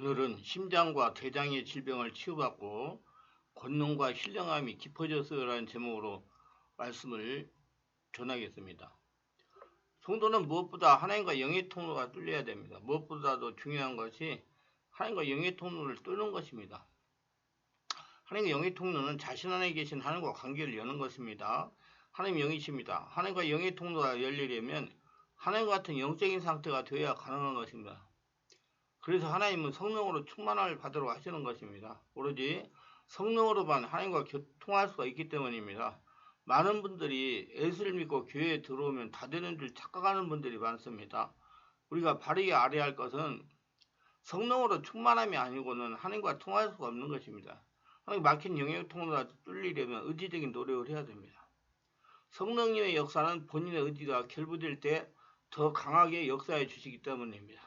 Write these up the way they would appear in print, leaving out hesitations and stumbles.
오늘은 심장과 대장의 질병을 치유받고 권능과 신령함이 깊어졌어요라는 제목으로 말씀을 전하겠습니다. 성도는 무엇보다 하나님과 영의 통로가 뚫려야 됩니다. 무엇보다도 중요한 것이 하나님과 영의 통로를 뚫는 것입니다. 하나님과 영의 통로는 자신 안에 계신 하나님과 관계를 여는 것입니다. 하나님 영이십니다. 하나님과 영의 통로가 열리려면 하나님 같은 영적인 상태가 되어야 가능한 것입니다. 그래서 하나님은 성령으로 충만함을 받으러 하시는 것입니다. 오로지 성령으로만 하나님과 교통할 수가 있기 때문입니다. 많은 분들이 예수를 믿고 교회에 들어오면 다 되는 줄 착각하는 분들이 많습니다. 우리가 바르게 알아야 할 것은 성령으로 충만함이 아니고는 하나님과 통할 수가 없는 것입니다. 하나님 막힌 영역 통로가 뚫리려면 의지적인 노력을 해야 됩니다. 성령님의 역사는 본인의 의지가 결부될 때 더 강하게 역사해 주시기 때문입니다.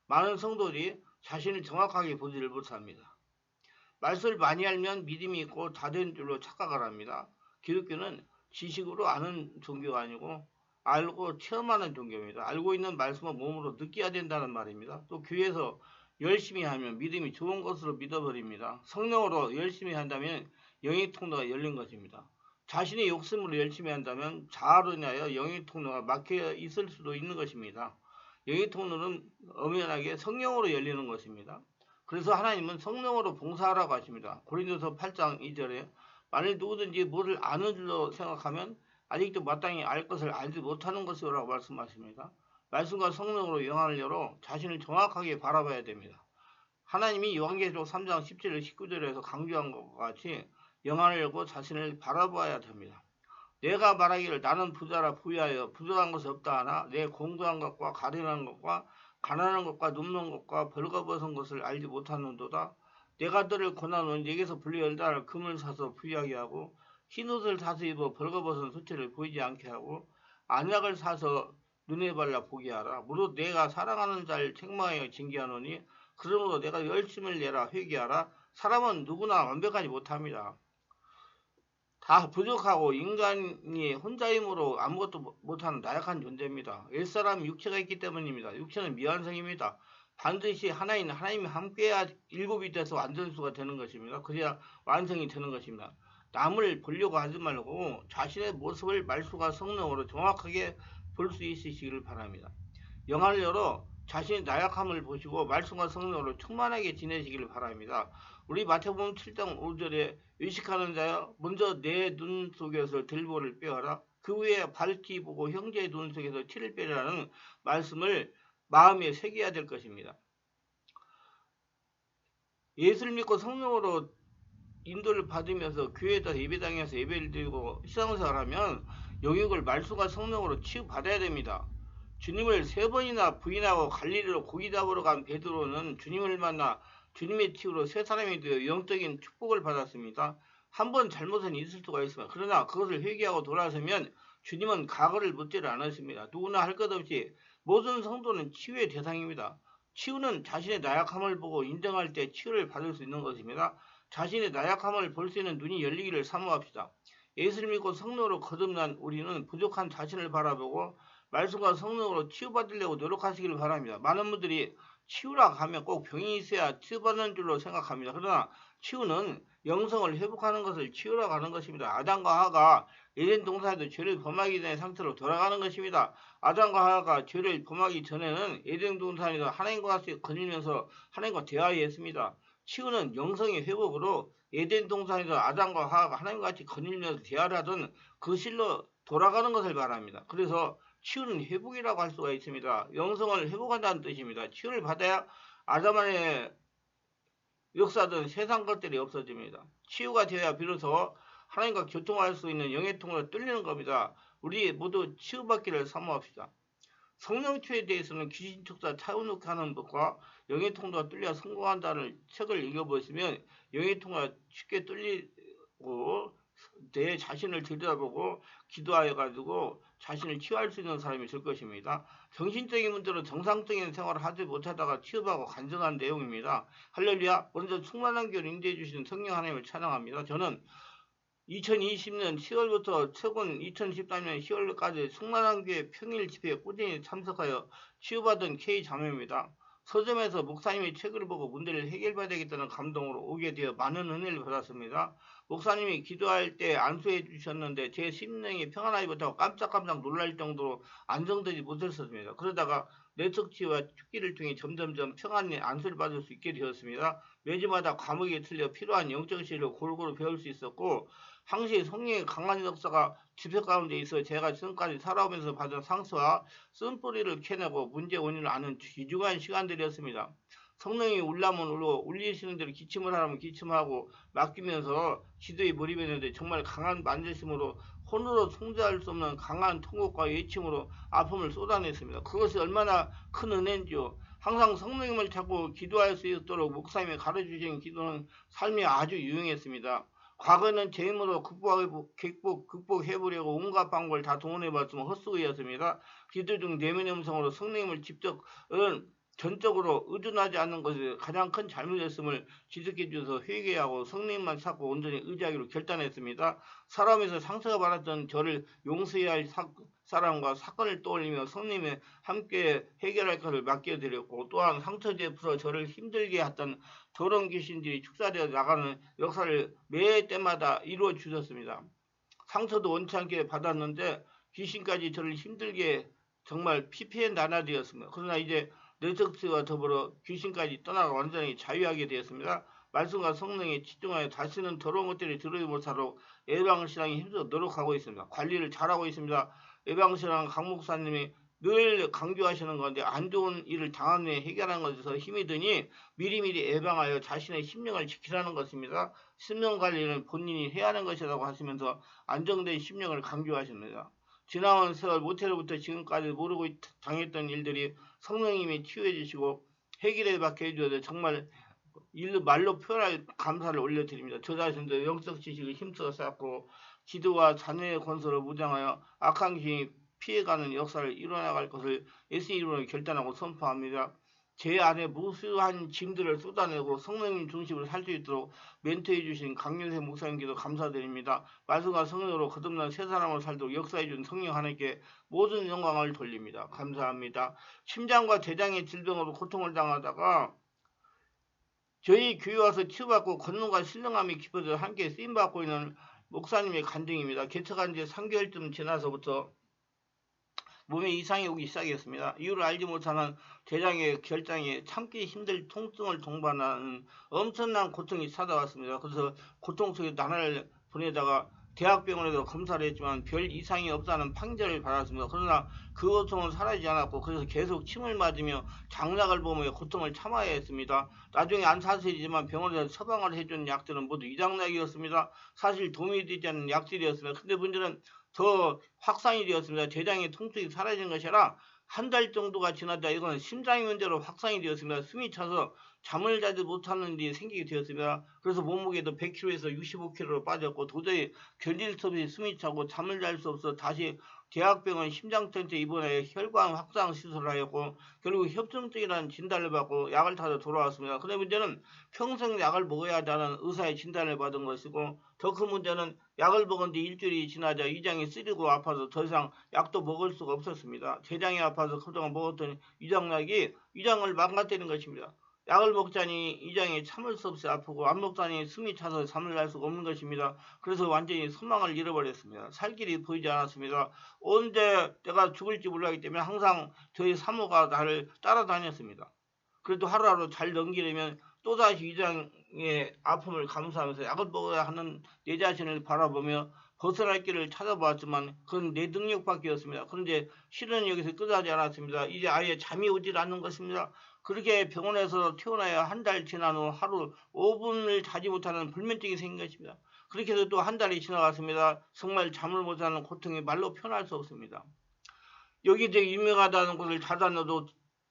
많은 성도들이 자신을 정확하게 보지를 못합니다. 말씀을 많이 알면 믿음이 있고 다 된 줄로 착각을 합니다. 기독교는 지식으로 아는 종교가 아니고 알고 체험하는 종교입니다. 알고 있는 말씀을 몸으로 느껴야 된다는 말입니다. 또 교회에서 열심히 하면 믿음이 좋은 것으로 믿어버립니다. 성령으로 열심히 한다면 영의 통로가 열린 것입니다. 자신의 욕심으로 열심히 한다면 자아로 인하여 영의 통로가 막혀 있을 수도 있는 것입니다. 영의 통로는 엄연하게 성령으로 열리는 것입니다. 그래서 하나님은 성령으로 봉사하라고 하십니다. 고린도서 8장 2절에 만일 누구든지 뭐를 아는 줄로 생각하면 아직도 마땅히 알 것을 알지 못하는 것이라고 말씀하십니다. 말씀과 성령으로 영안을 열어 자신을 정확하게 바라봐야 됩니다. 하나님이 요한계시록 3장 17절 19절에서 강조한 것과 같이 영안을 열고 자신을 바라봐야 됩니다. 내가 말하기를 나는 부자라 부유하여 부족한 것이 없다 하나 내 공도한 것과 가련한 것과 가난한 것과 눕는 것과 벌거벗은 것을 알지 못하는도다. 내가 너를 권하노니 내게서 불리 열달 금을 사서 부유하게 하고 흰옷을 사서 입어 벌거벗은 수치를 보이지 않게 하고 안약을 사서 눈에 발라 보게 하라. 무릇 내가 사랑하는 자를 책망하여 징계하노니 그러므로 내가 열심을 내라 회개하라. 사람은 누구나 완벽하지 못합니다. 다 부족하고 인간이 혼자임으로 아무것도 못하는 나약한 존재입니다. 옛사람 육체가 있기 때문입니다. 육체는 미완성입니다. 반드시 하나님이 함께해야 일곱이 돼서 완전수가 되는 것입니다. 그래야 완성이 되는 것입니다. 남을 보려고 하지 말고 자신의 모습을 말씀과 성령으로 정확하게 볼 수 있으시기를 바랍니다. 영안을 열어 자신의 나약함을 보시고 말씀과 성령으로 충만하게 지내시기를 바랍니다. 우리 마태복음 7장 5절에 의식하는 자여 먼저 내 눈 속에서 들보를 빼어라. 그 후에 밝히 보고 형제의 눈 속에서 티를 빼라는 말씀을 마음에 새겨야 될 것입니다. 예수를 믿고 성령으로 인도를 받으면서 교회에다 예배당에서 예배를 드리고 신앙생활을 하면 영역을 말씀과 성령으로 치유받아야 됩니다. 주님을 3번이나 부인하고 갈릴리로 고기 잡으러 간 베드로는 주님을 만나 주님의 치유로 새 사람이 되어 영적인 축복을 받았습니다. 한 번 잘못은 있을 수가 있습니다. 그러나 그것을 회개하고 돌아서면 주님은 과거를 묻지를 않으십니다. 누구나 할 것 없이 모든 성도는 치유의 대상입니다. 치유는 자신의 나약함을 보고 인정할 때 치유를 받을 수 있는 것입니다. 자신의 나약함을 볼 수 있는 눈이 열리기를 사모합시다. 예수를 믿고 성령으로 거듭난 우리는 부족한 자신을 바라보고 말씀과 성령으로 치유받으려고 노력하시기를 바랍니다. 많은 분들이 치유라고 하면 꼭 병이 있어야 치유받는 줄로 생각합니다. 그러나 치유는 영성을 회복하는 것을 치유라고 하는 것입니다. 아담과 하와가 에덴 동산에도 죄를 범하기 전의 상태로 돌아가는 것입니다. 아담과 하와가 죄를 범하기 전에는 에덴 동산에서 하나님과 같이 거닐면서 하나님과 대화했습니다. 치유는 영성의 회복으로 에덴 동산에서 아담과 하와가 하나님과 같이 거닐면서 대화를 하던 그 실로 돌아가는 것을 말합니다. 그래서 치유는 회복이라고 할 수가 있습니다. 영성을 회복한다는 뜻입니다. 치유를 받아야 아담 안에 역사든 세상 것들이 없어집니다. 치유가 되어야 비로소 하나님과 교통할 수 있는 영의 통로가 뚫리는 겁니다. 우리 모두 치유받기를 사모합시다. 성령 치유에 대해서는 귀신 촉사 차우누게 하는 법과 영의 통로가 뚫려 성공한다는 책을 읽어보시면 영의 통로가 쉽게 뚫리고 내 자신을 들여다보고 기도하여 가지고 자신을 치유할 수 있는 사람이 될 것입니다. 정신적인 문제로 정상적인 생활을 하지 못하다가 치유받고 간증한 내용입니다. 할렐루야. 먼저 충만한 교를 인도해 주시는 성령 하나님을 찬양합니다. 저는 2020년 10월부터 최근 2013년 10월까지 충만한 교회 평일 집회에 꾸준히 참석하여 치유받은 K자매입니다. 서점에서 목사님의 책을 보고 문제를 해결받아야겠다는 감동으로 오게 되어 많은 은혜를 받았습니다. 목사님이 기도할 때 안수해 주셨는데 제 심령이 평안하지 못하고 깜짝깜짝 놀랄 정도로 안정되지 못했었습니다. 그러다가 뇌척치와 축기를 통해 점점점 평안히 안수를 받을 수 있게 되었습니다. 매주마다 과목에 틀려 필요한 영적 시를 골고루 배울 수 있었고 항시 성령의 강한 역사가 집회 가운데 있어 제가 지금까지 살아오면서 받은 상처와 쓴뿌리를 캐내고 문제 원인을 아는 귀중한 시간들이었습니다. 성령이 울라면 울고 울리시는 대로 기침을 하라면 기침하고 맡기면서 기도에 몰입했는데 정말 강한 만지심으로 혼으로 통제할 수 없는 강한 통곡과 외침으로 아픔을 쏟아냈습니다. 그것이 얼마나 큰 은혜인지요. 항상 성령님을 찾고 기도할 수 있도록 목사님이 가르쳐주신 기도는 삶이 아주 유용했습니다. 과거에는 제 힘으로 극복해보려고 온갖 방법을 다 동원해봤지만 헛수고였습니다. 기도 중 내면의 음성으로 성령님을 직접 전적으로 의존하지 않는 것이 가장 큰 잘못이었음을 지적해 주셔서 회개하고 성령님만 찾고 온전히 의지하기로 결단했습니다. 사람에서 상처가 받았던 저를 용서해야 할 사람과 사건을 떠올리며 성령님이 함께 해결할 것을 맡겨드렸고 또한 상처에 풀어 저를 힘들게 했던 더러운 귀신들이 축사되어 나가는 역사를 매 때마다 이루어 주셨습니다. 상처도 원치 않게 받았는데 귀신까지 저를 힘들게 정말 피폐해 나날이었습니다. 그러나 이제 뇌척치와 더불어 귀신까지 떠나가 완전히 자유하게 되었습니다. 말씀과 성령에 집중하여 다시는 더러운 것들이 들어오지 못하도록 예방신앙이 힘써 노력하고 있습니다. 관리를 잘하고 있습니다. 예방신앙 강 목사님이 늘 강조하시는 건데 안 좋은 일을 당한 후에 해결하는 것에서 힘이 드니 미리미리 예방하여 자신의 심령을 지키라는 것입니다. 심령 관리는 본인이 해야 하는 것이라고 하시면서 안정된 심령을 강조하십니다. 지나온 세월 모태로부터 지금까지 모르고 당했던 일들이 성령님이 치유해 주시고 해결해 받게 해주셔서 정말 말로 표현할 감사를 올려드립니다. 저 자신도 영적 지식을 힘써 쌓고 기도와 자녀의 건설을 무장하여 악한 귀신이 피해가는 역사를 이뤄나갈 것을 예수님 이름으로 결단하고 선포합니다. 제 안에 무수한 짐들을 쏟아내고 성령님 중심으로 살 수 있도록 멘토해 주신 강윤세 목사님께도 감사드립니다. 말씀과 성령으로 거듭난 새 사람으로 살도록 역사해 준 성령 하나님께 모든 영광을 돌립니다. 감사합니다. 심장과 대장의 질병으로 고통을 당하다가 저희 교회 와서 치유받고 권능과 신령함이 깊어져 함께 쓰임받고 있는 목사님의 간증입니다. 개척한 지 3개월쯤 지나서부터 몸에 이상이 오기 시작했습니다. 이유를 알지 못하는 대장의 결장에 참기 힘들 통증을 동반하는 엄청난 고통이 찾아왔습니다. 그래서 고통 속에 나날을 보내다가 대학병원에서 검사를 했지만 별 이상이 없다는 판결을 받았습니다. 그러나 그 고통은 사라지지 않았고 그래서 계속 침을 맞으며 장락을 보며 고통을 참아야 했습니다. 나중에 안 사실이지만 병원에서 처방을 해준 약들은 모두 이장약이었습니다. 사실 도움이 되지 않는 약들이었습니다. 근데 문제는 더 확산이 되었습니다. 대장의 통증이 사라진 것이 아니라 한 달 정도가 지나자 이건 심장의 문제로 확산이 되었습니다. 숨이 차서 잠을 자지 못하는 일이 생기게 되었습니다. 그래서 몸무게도 100kg에서 65kg로 빠졌고 도저히 견딜 수 없이 숨이 차고 잠을 잘 수 없어 다시 대학병원 심장천재 입원해 혈관 확장 시술을 하였고 결국 협정증이라는 진단을 받고 약을 타서 돌아왔습니다. 그런데 문제는 평생 약을 먹어야 한다는 의사의 진단을 받은 것이고 더 큰 문제는 약을 먹은 지 일주일이 지나자 위장이 쓰리고 아파서 더 이상 약도 먹을 수가 없었습니다. 대장이 아파서 그동안 먹었던 위장약이 위장을 망가뜨리는 것입니다. 약을 먹자니 위장이 참을 수 없이 아프고 안 먹자니 숨이 차서 잠을 잘 수가 없는 것입니다. 그래서 완전히 소망을 잃어버렸습니다. 살 길이 보이지 않았습니다. 언제 내가 죽을지 몰라기 때문에 항상 저희 사모가 나를 따라다녔습니다. 그래도 하루하루 잘 넘기려면 또다시 위장의 아픔을 감수하면서 약을 먹어야 하는 내 자신을 바라보며 벗어날 길을 찾아보았지만 그건 내 능력밖에 없습니다. 그런데 실은 여기서 끝나지 않았습니다. 이제 아예 잠이 오질 않는 것입니다. 그렇게 병원에서 퇴원하여 한 달 지난 후 하루 5분을 자지 못하는 불면증이 생긴 것입니다. 그렇게 해서 또 한 달이 지나갔습니다. 정말 잠을 못 자는 고통이 말로 표현할 수 없습니다. 여기 되게 유명하다는 곳을 찾았는데도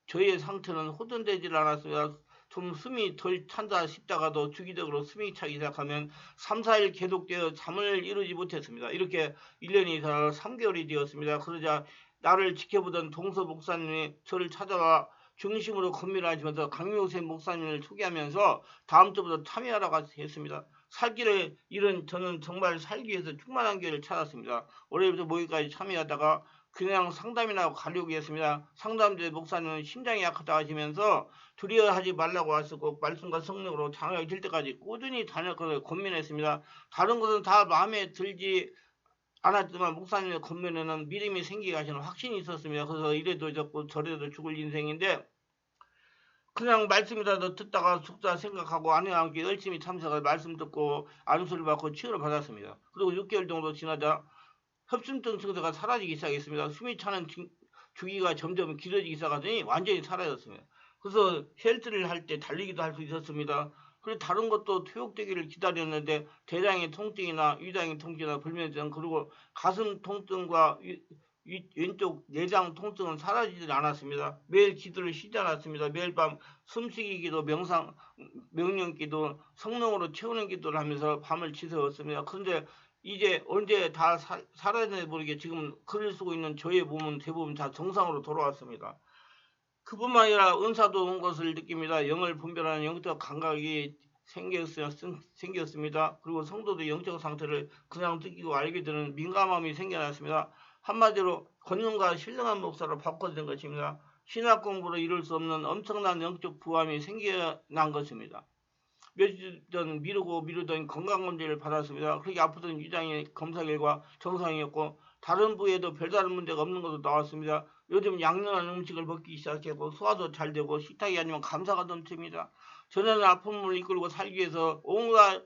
저희의 상태는 호전되질 않았습니다. 좀 숨이 덜 찬다 싶다가도 주기적으로 숨이 차기 시작하면 3, 4일 계속되어 잠을 이루지 못했습니다. 이렇게 1년이 다 3개월이 되었습니다. 그러자 나를 지켜보던 동서 목사님이 저를 찾아와 중심으로 건미를 하시면서 강용세 목사님을 소개하면서 다음 주부터 참여하라고 했습니다. 살기를 잃은 저는 정말 살기 위해서 충만한 기회를 찾았습니다. 올해부터 모기까지 참여하다가 그냥 상담이나 가려고 했습니다. 상담대 목사님은 심장이 약하다 하시면서 두려워하지 말라고 하시고 말씀과 성령으로 장애가 될 때까지 꾸준히 다녔거든요. 고민했습니다. 다른 것은 다 마음에 들지 않았지만 목사님의 권면에는 믿음이 생기게 하시는 확신이 있었습니다. 그래서 이래도 적고 저래도 죽을 인생인데 그냥 말씀이라도 듣다가 숙자 생각하고 아내와 함께 열심히 참석해 말씀 듣고 안수를 받고 치유를 받았습니다. 그리고 6개월 정도 지나자 협심증 증세가 사라지기 시작했습니다. 숨이 차는 주기가 점점 길어지기 시작하더니 완전히 사라졌습니다. 그래서 헬스를 할 때 달리기도 할 수 있었습니다. 그리고 다른 것도 퇴역되기를 기다렸는데 대장의 통증이나 위장의 통증이나 불면증 그리고 가슴 통증과 왼쪽 내장 통증은 사라지지 않았습니다. 매일 기도를 쉬지 않았습니다. 매일 밤 숨쉬기 기도, 명령 기도, 성령으로 채우는 기도를 하면서 밤을 지새웠습니다. 그런데 이제 언제 다 사라져 버리게 지금 글을 쓰고 있는 저의 몸은 대부분 다 정상으로 돌아왔습니다. 그뿐만 아니라 은사도 온 것을 느낍니다. 영을 분별하는 영적 감각이 생겼습니다. 그리고 성도도 영적 상태를 그냥 느끼고 알게 되는 민감함이 생겨났습니다. 한마디로 권능과 신령한 목사로 바꿔진 것입니다. 신학 공부로 이룰 수 없는 엄청난 영적 부함이 생겨난 것입니다. 며칠 전 미루던 건강검진을 받았습니다. 그렇게 아프던 위장의 검사 결과 정상이었고 다른 부위에도 별다른 문제가 없는 것으로 나왔습니다. 요즘 양념한 음식을 먹기 시작했고 소화도 잘 되고 식탁이 아니면 감사가 넘칩니다. 전에는 아픔을 이끌고 살기 위해서 온갖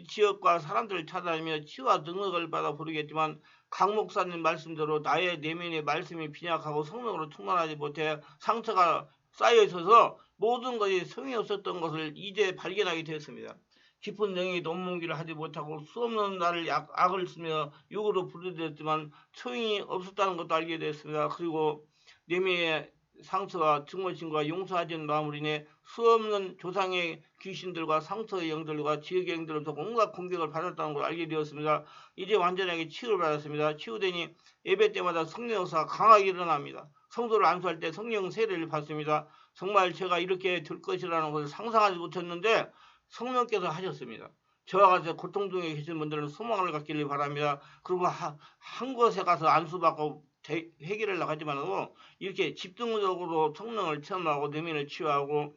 지역과 사람들을 찾아다니며 치유와 능력을 받아 부르겠지만 강 목사님 말씀대로 나의 내면의 말씀이 빈약하고 성령으로 충만하지 못해 상처가 쌓여 있어서 모든 것이 소용이 없었던 것을 이제 발견하게 되었습니다. 깊은 영이 논문기를 하지 못하고 수없는 나를 악을 쓰며 욕으로 부르짖었지만 소용이 없었다는 것도 알게 되었습니다. 그리고 내면의 상처와 증오심과 용서하지 않는 마음으로 인해 수없는 조상의 귀신들과 상처의 영들과 지역의 영들로부터 온갖 공격을 받았다는 걸 알게 되었습니다. 이제 완전하게 치유를 받았습니다. 치유되니 예배 때마다 성령 역사가 강하게 일어납니다. 성도를 안수할 때 성령 세례를 받습니다. 정말 제가 이렇게 될 것이라는 것을 상상하지 못했는데 성령께서 하셨습니다. 저와 같이 고통 중에 계신 분들은 소망을 갖기를 바랍니다. 그리고 한 곳에 가서 안수받고 해결을 나가지만은 이렇게 집중적으로 성령을 체험하고 내면을 치유하고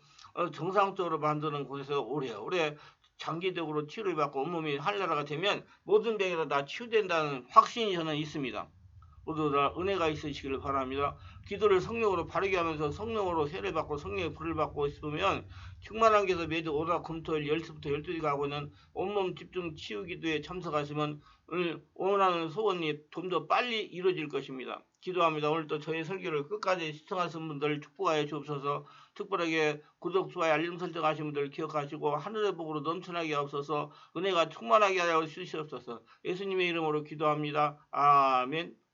정상적으로 만드는 곳에서 오래오래 장기적으로 치유를 받고 온몸이 한나라가 되면 모든 병에서 다 치유된다는 확신이 저는 있습니다. 모두 다 은혜가 있으시기를 바랍니다. 기도를 성령으로 바르게 하면서 성령으로 세례 받고 성령의 불을 받고 싶으면 충만한 게서 매주 오다 금토일 10시부터 12시가 하고 있는 온몸 집중 치유 기도에 참석하시면 오늘 원하는 소원이 좀 더 빨리 이루어질 것입니다. 기도합니다. 오늘도 저의 설교를 끝까지 시청하신 분들 축복하여 주옵소서. 특별하게 구독, 좋아요, 알림 설정하신 분들 기억하시고 하늘의 복으로 넘쳐나게 하옵소서. 은혜가 충만하게 하여 주시옵소서. 예수님의 이름으로 기도합니다. 아멘.